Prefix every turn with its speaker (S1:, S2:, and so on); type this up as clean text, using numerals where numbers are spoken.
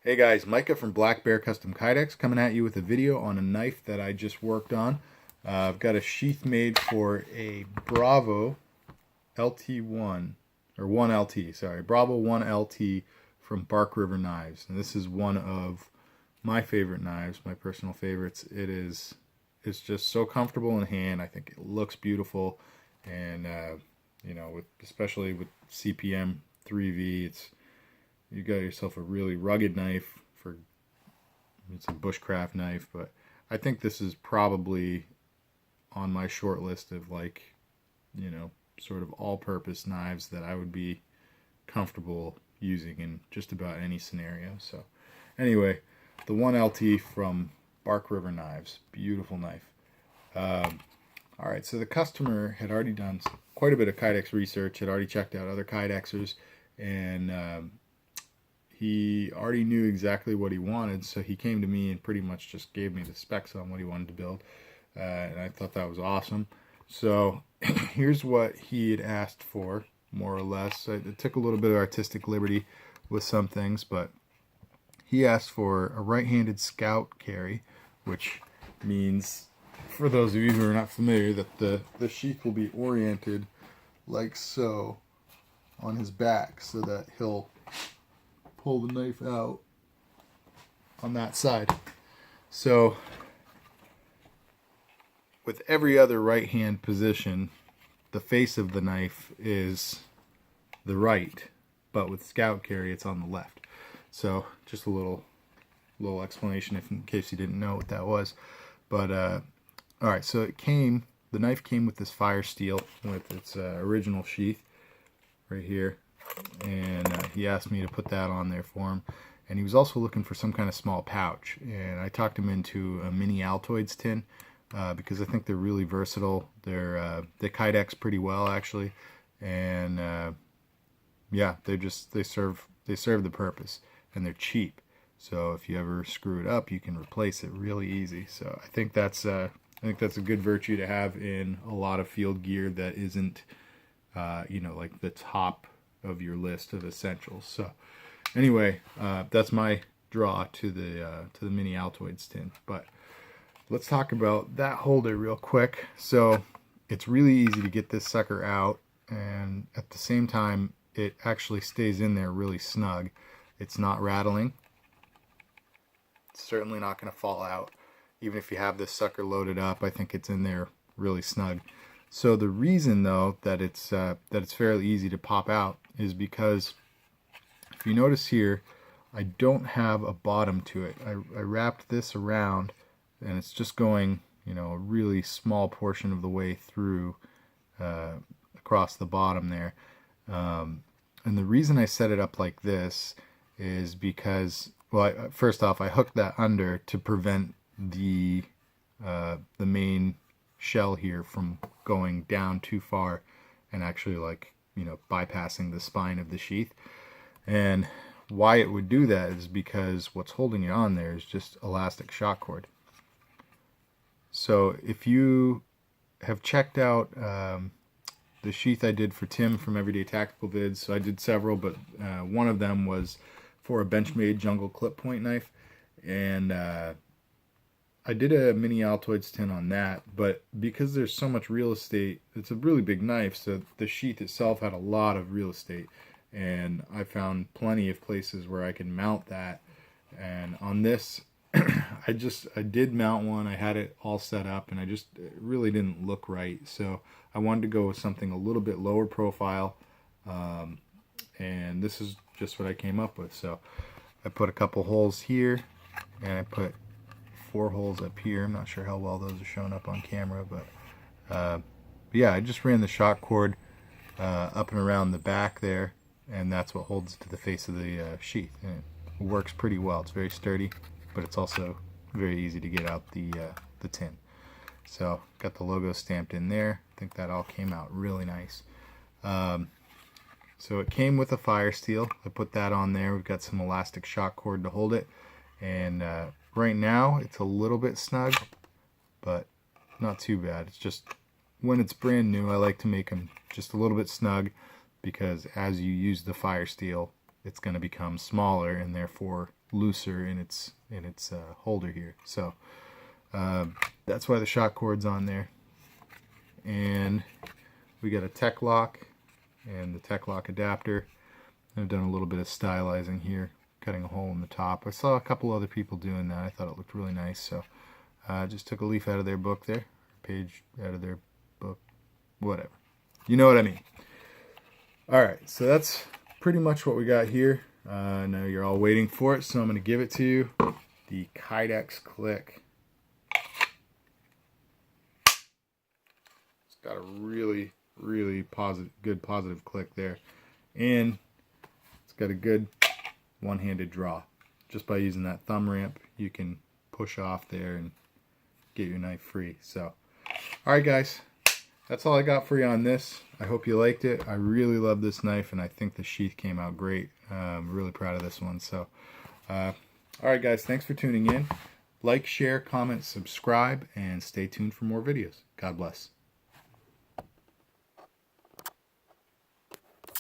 S1: Hey guys, Micah from Black Bear Custom Kydex coming at you with a video on a knife that I just worked on. I've got a sheath made for a Bravo LT1, or 1LT, sorry, Bravo 1LT from Bark River Knives. And this is one of my favorite knives, my personal favorites. It's just so comfortable in hand. I think it looks beautiful, and especially with CPM 3V, you got yourself a really rugged knife. It's a bushcraft knife, but I think this is probably on my short list of sort of all-purpose knives that I would be comfortable using in just about any scenario. So anyway, the 1LT from Bark River Knives, beautiful knife. All right, so the customer had already done quite a bit of Kydex research, had already checked out other Kydexers, and he already knew exactly what he wanted, so he came to me and pretty much just gave me the specs on what he wanted to build, and I thought that was awesome. So here's what he had asked for, more or less. I took a little bit of artistic liberty with some things, but he asked for a right-handed scout carry, which means, for those of you who are not familiar, that the sheath will be oriented like so on his back, so that he'll pull the knife out on that side. So with every other right hand position, the face of the knife is the right, but with scout carry it's on the left. So just a little explanation in case you didn't know what that was. But all right, so the knife came with this Firesteel with its original sheath right here, and he asked me to put that on there for him. And he was also looking for some kind of small pouch, and I talked him into a mini Altoids tin because I think they're really versatile. They Kydex pretty well, actually, and yeah, they serve the purpose, and they're cheap. So if you ever screw it up, you can replace it really easy. So I think that's a good virtue to have in a lot of field gear that isn't like the top of your list of essentials. So anyway, that's my draw to the mini Altoids tin. But let's talk about that holder real quick. So it's really easy to get this sucker out, and at the same time it actually stays in there really snug. It's not rattling. It's certainly not going to fall out. Even if you have this sucker loaded up, I think it's in there really snug. So the reason, though, that it's fairly easy to pop out is because if you notice here, I don't have a bottom to it. I wrapped this around, and it's just going, a really small portion of the way through across the bottom there. And the reason I set it up like this is because, well, first off, I hooked that under to prevent the main shell here from going down too far and actually bypassing the spine of the sheath. And why it would do that is because what's holding it on there is just elastic shock cord. So if you have checked out the sheath I did for Tim from Everyday Tactical Vids, so I did several, but one of them was for a Benchmade jungle clip point knife, and I did a mini Altoids tin on that, but because there's so much real estate, it's a really big knife, so the sheath itself had a lot of real estate, and I found plenty of places where I can mount that. And on this, I did mount one. I had it all set up, and it really didn't look right, so I wanted to go with something a little bit lower profile, and this is just what I came up with. So I put a couple holes here, and I put 4 holes up here. I'm not sure how well those are showing up on camera, but yeah, I just ran the shock cord up and around the back there, and that's what holds it to the face of the sheath. And it works pretty well. It's very sturdy, but it's also very easy to get out the tin. So got the logo stamped in there. I think that all came out really nice. So it came with a Firesteel. I put that on there. We've got some elastic shock cord to hold it, and right now it's a little bit snug, but not too bad. It's just when it's brand new, I like to make them just a little bit snug, because as you use the Firesteel, it's going to become smaller and therefore looser in its holder here. So that's why the shock cord's on there. And we got a Tek-Lok and the Tek-Lok adapter. I've done a little bit of stylizing here, cutting a hole in the top. I saw a couple other people doing that. I thought it looked really nice, so I just took a leaf out of their book there, page out of their book, whatever. You know what I mean. Alright, so that's pretty much what we got here. I know you're all waiting for it, so I'm going to give it to you. The Kydex click. It's got a really, really good positive click there. And it's got a good one-handed draw. Just by using that thumb ramp, you can push off there and get your knife free. So, alright guys, that's all I got for you on this. I hope you liked it. I really love this knife, and I think the sheath came out great. I'm really proud of this one. So, alright guys, thanks for tuning in. Like, share, comment, subscribe, and stay tuned for more videos. God bless.